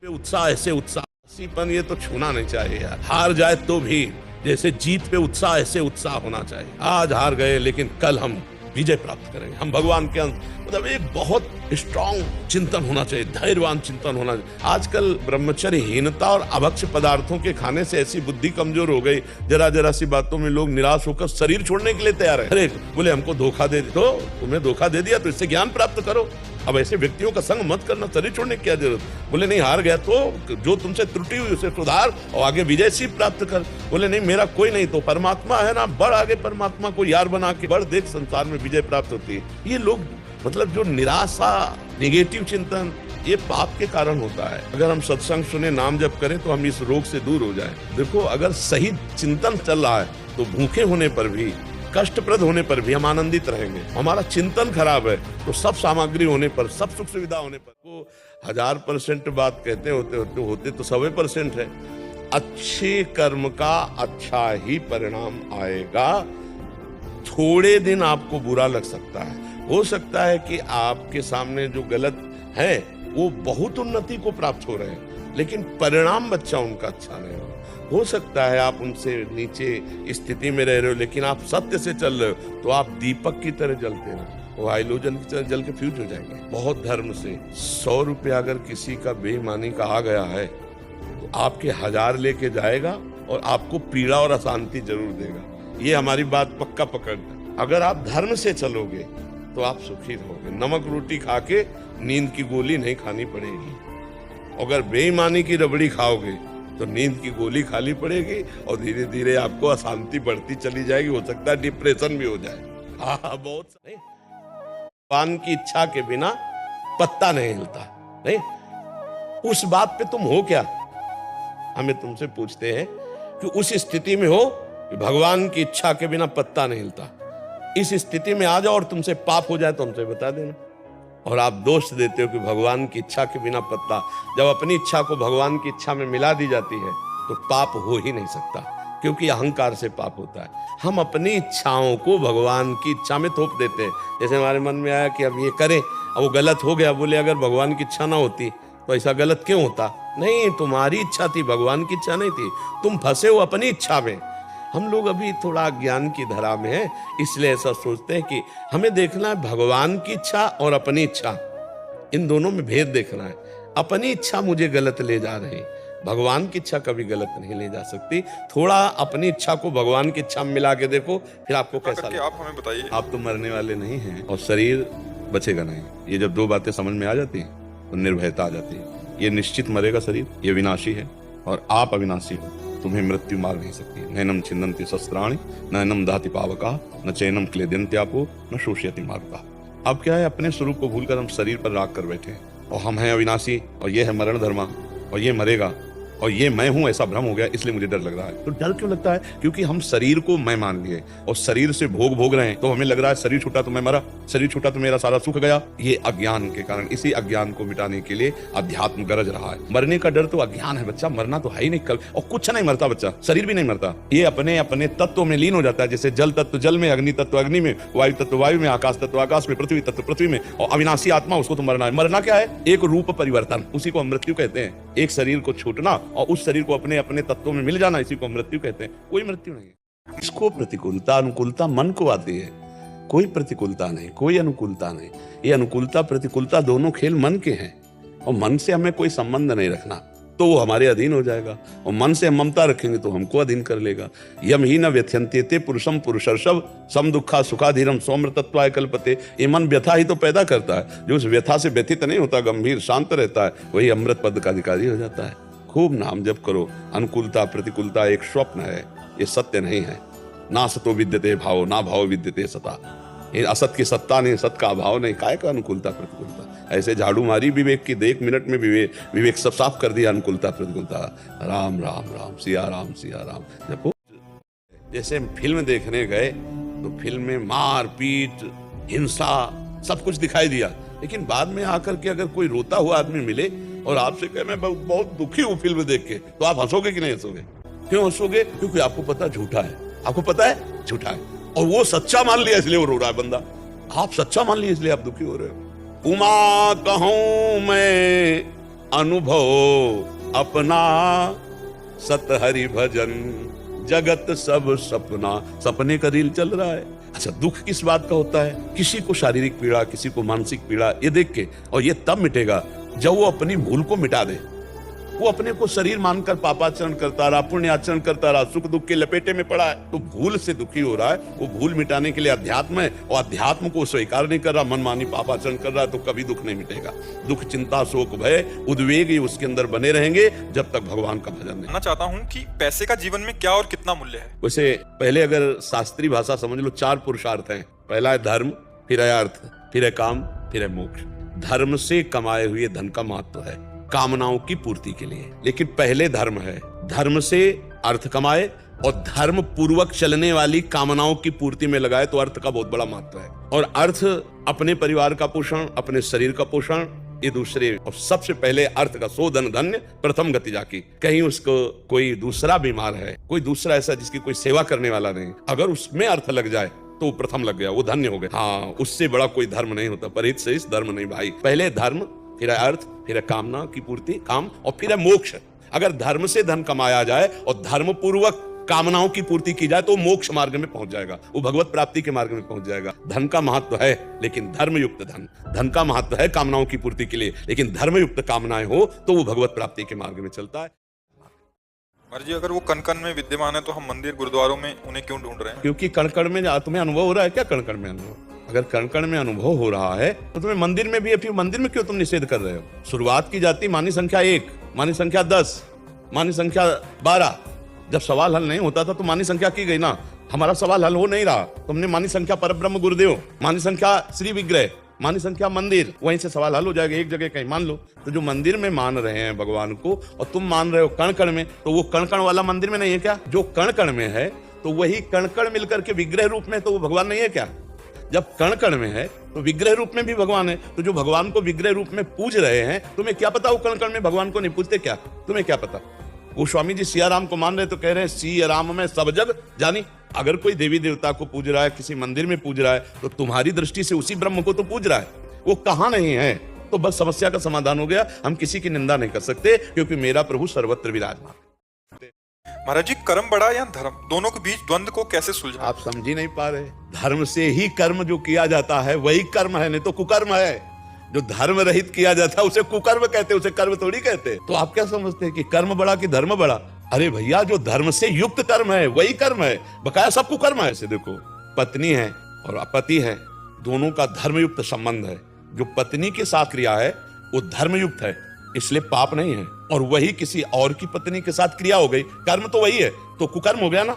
उत्साह ऐसे उत्साहसीपन ये तो छूना नहीं चाहिए यार। हार जाए तो भी जैसे जीत पे उत्साह ऐसे उत्साह होना चाहिए। आज हार गए लेकिन कल हम विजय प्राप्त करेंगे। हम भगवान के मतलब एक बहुत स्ट्रांग चिंतन होना चाहिए, धैर्यवान चिंतन होना चाहिए। आजकल ब्रह्मचर्यहीनता और अभक्ष्य पदार्थों के खाने से ऐसी बुद्धि कमजोर हो गई, जरा जरा सी बातों में लोग निराश होकर शरीर छोड़ने के लिए तैयार है। अरे बोले हमको धोखा दे तो तुम्हें धोखा दे दिया तो इससे ज्ञान प्राप्त करो। अब ऐसे व्यक्तियों का संग मत करना, शरीर छोड़ने की क्या जरूरत। बोले नहीं हार गया तो जो तुमसे त्रुटि हुई उसे सुधार और आगे विजय सी प्राप्त कर। बोले नहीं मेरा कोई नहीं तो परमात्मा है ना, बढ़ आगे परमात्मा को यार बना के बढ़, देख संसार में विजय प्राप्त होती है। ये लोग मतलब जो निराशा, नेगेटिव चिंतन, ये पाप के कारण होता है। अगर हम सत्संग सुने, नाम जप करें तो हम इस रोग से दूर हो जाएं। देखो अगर सही चिंतन चल रहा है तो भूखे होने पर भी, कष्टप्रद होने पर भी हम आनंदित रहेंगे। हमारा चिंतन खराब है तो सब सामग्री होने पर, सब सुख सुविधा होने पर, वो 1000% बात कहते होते तो 100% है। अच्छे कर्म का अच्छा ही परिणाम आएगा। थोड़े दिन आपको बुरा लग सकता है, हो सकता है कि आपके सामने जो गलत है वो बहुत उन्नति को प्राप्त हो रहे हैं, लेकिन परिणाम बच्चा उनका अच्छा नहीं हो सकता है आप उनसे नीचे स्थिति में रह रहे हो लेकिन आप सत्य से चल रहे हो तो आप दीपक की तरह जलते रहो, वो हाइड्रोजन की तरह जल के फ्यूज हो जाएंगे। बहुत धर्म से 100 रुपया अगर किसी का बेईमानी का आ गया है तो आपके 1000 लेके जाएगा और आपको पीड़ा और अशांति जरूर देगा। ये हमारी बात पक्का पकड़ना। अगर आप धर्म से चलोगे तो आप सुखी रहोगे। नमक रोटी खा के नींद की गोली नहीं खानी पड़ेगी। अगर बेईमानी की रबड़ी खाओगे तो नींद की गोली खानी पड़ेगी और धीरे धीरे आपको अशांति बढ़ती चली जाएगी। हो सकता है डिप्रेशन भी हो जाए। हाँ बहुत सही। भगवान की इच्छा के बिना पत्ता नहीं हिलता। नहीं उस बात पे तुम हो क्या, हमें तुमसे पूछते हैं कि उस स्थिति में हो कि भगवान की इच्छा के बिना पत्ता नहीं हिलता। इस स्थिति में आ जाओ और तुमसे पाप हो जाए तो हमसे बता देना। और आप दोष देते हो कि भगवान की इच्छा के बिना पत्ता। जब अपनी इच्छा को भगवान की इच्छा में मिला दी जाती है तो पाप हो ही नहीं सकता, क्योंकि अहंकार से पाप होता है। हम अपनी इच्छाओं को भगवान की इच्छा में थोप देते हैं। जैसे हमारे मन में आया कि अब ये करें, अब वो गलत हो गया। बोले अगर भगवान की इच्छा ना होती तो ऐसा गलत क्यों होता। नहीं, तुम्हारी इच्छा थी, भगवान की इच्छा नहीं थी। तुम फंसे हो अपनी इच्छा में। हम लोग अभी थोड़ा ज्ञान की धारा में हैं, इसलिए ऐसा सोचते हैं कि हमें देखना है भगवान की इच्छा और अपनी इच्छा, इन दोनों में भेद देखना है। अपनी इच्छा मुझे गलत ले जा रही, भगवान की इच्छा कभी गलत नहीं ले जा सकती। थोड़ा अपनी इच्छा को भगवान की इच्छा में मिला के देखो, फिर आपको कैसा लगेगा। आप हमें बताइए। आप तो मरने वाले नहीं हैं और शरीर बचेगा नहीं। ये जब दो बातें समझ में आ जाती हैं तो निर्भयता आ जाती है। ये निश्चित मरेगा शरीर, ये विनाशी है और आप अविनाशी हो। तुम्हें मृत्यु मार नहीं सकती। नैनम छिन्दन्ति शस्त्राणि नैनम दहति पावका न चैनम क्लेदन्त्यापो न शोषयति मारुता। अब क्या है, अपने स्वरूप को भूलकर हम शरीर पर राख कर बैठे हैं और हम हैं अविनाशी और ये है मरण धर्मा और ये मरेगा और ये मैं हूं, ऐसा भ्रम हो गया, इसलिए मुझे डर लग रहा है। तो डर क्यों लगता है? क्योंकि हम शरीर को मैं मान लिए और शरीर से भोग रहे हैं। तो हमें लग रहा है शरीर छूटा तो मैं मरा, शरीर छूटा तो मेरा सारा सुख गया। ये अज्ञान के कारण, इसी अज्ञान को मिटाने के लिए अध्यात्म गरज रहा है। मरने का डर तो अज्ञान है बच्चा, मरना तो है ही नहीं। कल और कुछ नहीं मरता बच्चा, शरीर भी नहीं मरता। ये अपने अपने तत्व में लीन हो जाता है। जैसे जल तत्व जल में, अग्नि तत्व अग्नि में, वायु तत्व वायु में, आकाश तत्व आकाश में, पृथ्वी तत्व पृथ्वी में। और अविनाशी आत्मा, उसको तो मरना है। मरना क्या है? एक रूप परिवर्तन, उसी को हम मृत्यु कहते हैं। एक शरीर को छूटना और उस शरीर को अपने अपने तत्वों में मिल जाना, इसी को मृत्यु कहते हैं। कोई मृत्यु नहीं है। इसको प्रतिकूलता अनुकूलता मन को आती है, कोई प्रतिकूलता नहीं, कोई अनुकूलता नहीं। ये अनुकूलता प्रतिकूलता दोनों खेल मन के हैं और मन से हमें कोई संबंध नहीं रखना तो वो हमारे अधीन हो जाएगा। और मन से हम ममता रखेंगे तो हमको अधीन कर लेगा। यम ही न व्यथ्यन्त्येते पुरुषम पुरुषर्षभ सम दुखा सुखाधीरम सोमृतत्वाय कल्पते। ये मन व्यथा ही तो पैदा करता है। जो उस व्यथा से व्यथित नहीं होता, गंभीर शांत रहता है, वही अमृत पद का अधिकारी हो जाता है। खूब नाम जप करो। अनुकूलता प्रतिकूलता एक स्वप्न है, ये सत्य नहीं है। ना सतो विद्यते भाव, ना भाव विद्यते सता। ये असत की सत्ता नहीं, सत का अभाव नहीं। काय का अनुकूलता प्रतिकूलता? ऐसे झाड़ू मारी विवेक की, 1 मिनट में विवेक सब साफ कर दिया। अनुकूलता प्रतिकूलता, राम राम राम, सिया राम सिया राम। देखो जैसे फिल्म देखने गए तो फिल्म में मार पीट हिंसा सब कुछ दिखाई दिया, लेकिन बाद में आकर के अगर कोई रोता हुआ आदमी मिले और आपसे कहे मैं बहुत दुखी हूँ फिल्म देख के, तो आप हंसोगे कि नहीं हंसोगे? क्यों हंसोगे? क्योंकि आपको पता झूठा है। आपको पता है झूठा है और वो सच्चा मान लिया इसलिए वो रो रहा है बंदा। आप सच्चा मान लिया इसलिए आप दुखी हो रहे हो। उमा कहूं मैं अनुभव अपना सत हरि भजन जगत सब सपना। सपने का रील चल रहा है। अच्छा, दुख किस बात का होता है? किसी को शारीरिक पीड़ा, किसी को मानसिक पीड़ा, ये देख के, और ये तब मिटेगा जब वो अपनी भूल को मिटा दे। वो अपने को शरीर मानकर पापाचरण करता रहा, पुण्याचरण करता रहा, सुख दुख के लपेटे में पड़ा है, तो भूल से दुखी हो रहा है। वो भूल मिटाने के लिए अध्यात्म है, और अध्यात्म को स्वीकार नहीं कर रहा, मनमानी पापाचरण कर रहा है, तो कभी दुख नहीं मिटेगा। दुख, चिंता, शोक, भय, उद्वेग ये उसके अंदर बने रहेंगे जब तक भगवान का भजन नहीं। मैं चाहता हूँ कि पैसे का जीवन में क्या और कितना मूल्य है। वैसे पहले अगर शास्त्रीय भाषा समझ लो, 4 पुरुषार्थ हैं। पहला है धर्म, फिर है अर्थ, फिर है काम, फिर है मोक्ष। धर्म से कमाए हुए धन का महत्व है कामनाओं की पूर्ति के लिए, लेकिन पहले धर्म है। धर्म से अर्थ कमाए और धर्म पूर्वक चलने वाली कामनाओं की पूर्ति में लगाए तो अर्थ का बहुत बड़ा महत्व है। और अर्थ अपने परिवार का पोषण, अपने शरीर का पोषण, ये दूसरे। और सबसे पहले अर्थ का सो धन धन्य प्रथम गति जाकी। कहीं उसको कोई दूसरा बीमार है, कोई दूसरा ऐसा जिसकी कोई सेवा करने वाला नहीं, अगर उसमें अर्थ लग जाए तो प्रथम लग गया, वो धन्य हो गया। हाँ, उससे बड़ा कोई धर्म नहीं होता। परित से इस धर्म नहीं भाई। पहले धर्म, फिर है अर्थ, फिर है कामना की पूर्ति, काम, और फिर है मोक्ष। अगर धर्म से धन कमाया जाए और धर्म पूर्वक कामनाओं की पूर्ति की जाए तो मोक्ष मार्ग में पहुंच जाएगा, वो भगवत प्राप्ति के मार्ग में पहुंच जाएगा। धन का महत्व है, लेकिन धर्मयुक्त धन। धन का महत्व है कामनाओं की पूर्ति के लिए, लेकिन धर्मयुक्त कामनाएं हो तो वो भगवत प्राप्ति के मार्ग में चलता है। जी, अगर वो कण कण में विद्यमान है तो हम मंदिर गुरुद्वारों में उन्हें क्यों ढूंढ रहे हैं? क्योंकि कण कण में तुम्हें अनुभव हो रहा है। क्या कण कण में अनुभव? अगर कण कण में अनुभव हो रहा है तो तुम्हें मंदिर में भी है, फिर मंदिर में क्यों तुम निषेध कर रहे हो? शुरुआत की जाती मानी संख्या 1, मानी संख्या 10, मानी संख्या 12। जब सवाल हल नहीं होता था तो मानी संख्या की गई ना। हमारा सवाल हल हो नहीं रहा, तुमने मानी संख्या परब्रह्म गुरुदेव, मानी संख्या श्री विग्रह, मानी संख्या मंदिर, वहीं से सवाल हल हो जाएगा। एक जगह कहीं मान लो, तो जो मंदिर में मान रहे हैं भगवान को और तुम मान रहे हो कण कण में, तो वो कण कण वाला मंदिर में नहीं है क्या? जो कण कण में है तो वही कण कण मिलकर के विग्रह रूप में, तो वो भगवान नहीं है क्या? जब कण कण में है तो विग्रह रूप में भी भगवान है। तो जो भगवान को विग्रह रूप में पूज रहे हैं, तुम्हें क्या पता वो कण कण में भगवान को नहीं पूजते क्या? तुम्हें क्या पता? गोस्वामी जी सिया राम को मान रहे तो कह रहे हैं सिया राम में सब जग जानी। अगर कोई देवी देवता को पूज रहा है, किसी मंदिर में पूज रहा है, तो तुम्हारी दृष्टि से उसी ब्रह्म को तो पूज रहा है, वो कहां नहीं है। तो बस समस्या का समाधान हो गया। हम किसी की निंदा नहीं कर सकते क्योंकि मेरा प्रभु सर्वत्र विराजमान। महाराज जी, कर्म बड़ा या धर्म, दोनों के बीच द्वंद को कैसे सुलझा? आप समझ ही नहीं पा रहे। धर्म से ही कर्म जो किया जाता है वही कर्म है, नहीं तो कुकर्म है। जो धर्म रहित किया जाता है उसे कुकर्म कहते, उसे कर्म थोड़ी कहते। तो आप क्या समझते हैं कि कर्म बड़ा कि धर्म बड़ा? अरे भैया, जो धर्म से युक्त कर्म है वही कर्म है, बकाया सब कुकर्म है। ऐसे देखो, पत्नी है और पति है, दोनों का धर्मयुक्त संबंध है। जो पत्नी के साथ क्रिया है वो धर्मयुक्त है, इसलिए पाप नहीं है। और वही किसी और की पत्नी के साथ क्रिया हो गई, कर्म तो वही है, तो कुकर्म हो गया ना।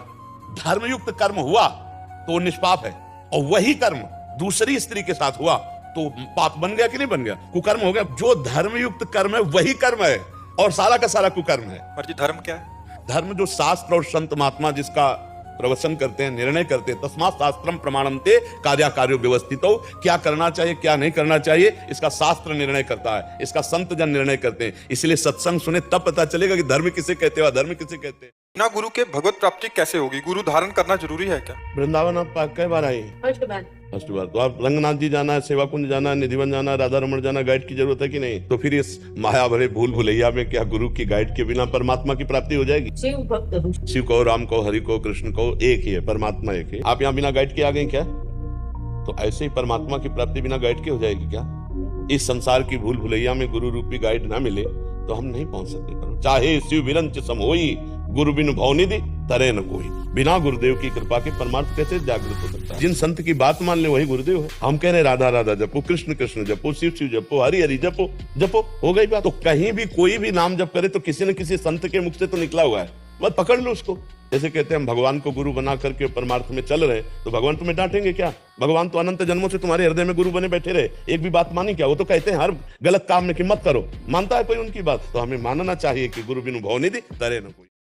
धर्मयुक्त कर्म हुआ तो वो निष्पाप है, और वही कर्म दूसरी स्त्री के साथ हुआ तो पाप बन गया कि नहीं बन गया? कुकर्म हो गया। जो धर्मयुक्त कर्म है वही कर्म है, और सारा का सारा कुकर्म है। पर जी, धर्म क्या है? धर्म जो शास्त्र और संत महात्मा जिसका प्रवचन करते हैं, निर्णय करते हैं, तस्मात् शास्त्रम प्रमाणन्ते कार्याकार्यो व्यवस्थितो। क्या करना चाहिए, क्या नहीं करना चाहिए, इसका शास्त्र निर्णय करता है, इसका संत जन निर्णय करते हैं। इसलिए सत्संग सुने तब पता चलेगा कि धर्म किसे कहते हैं, अधर्म किसे कहते हैं। बिना गुरु के भगवत प्राप्ति कैसे होगी? गुरु धारण करना जरूरी है क्या? वृंदावन आप कई बार आए? फर्स्ट बार। तो आप रंगनाथ जी जाना है, सेवा कुंज जाना है, निधिवन जाना है, राधा रमण जाना, गाइड की जरूरत है कि नहीं? तो फिर इस माया भरे भूल भुलैया में क्या गुरु की गाइड के बिना परमात्मा की प्राप्ति हो जाएगी? शिव को, राम को, हरि को, कृष्ण को, एक ही है, परमात्मा एक है। आप यहाँ बिना गाइड के आ गए क्या? तो ऐसे ही परमात्मा की प्राप्ति बिना गाइड के हो जाएगी क्या? इस संसार की भूल भुलैया में गुरु रूपी गाइड ना मिले तो हम नहीं पहुंच सकते। चाहे शिव विरंच सम होई, गुरु बिनु भवनिधि तरे न कोई। बिना गुरुदेव की कृपा के परमार्थ कैसे जागृत हो सकता है? जिन संत की बात मान ले वही गुरुदेव है। हम कह रहे राधा राधा जपो, कृष्ण कृष्ण जपो, शिव शिव जपो, हरि हरि जपो, जपो, हो गई बात। तो कहीं भी कोई भी नाम जप करे तो किसी न किसी संत के मुख से तो निकला हुआ है, बस पकड़ लो उसको। जैसे कहते हैं हम भगवान को गुरु बना करके परमार्थ में चल रहे, तो भगवान तुम्हें डांटेंगे क्या? भगवान तो अनंत जन्मों से तुम्हारे हृदय में गुरु बने बैठे रहे, एक भी बात मानी क्या? वो तो कहते हैं हर गलत काम में कि मत करो। मानता है कोई उनकी बात? तो हमें मानना चाहिए कि गुरु बिनु भवनिधि तरे न कोई।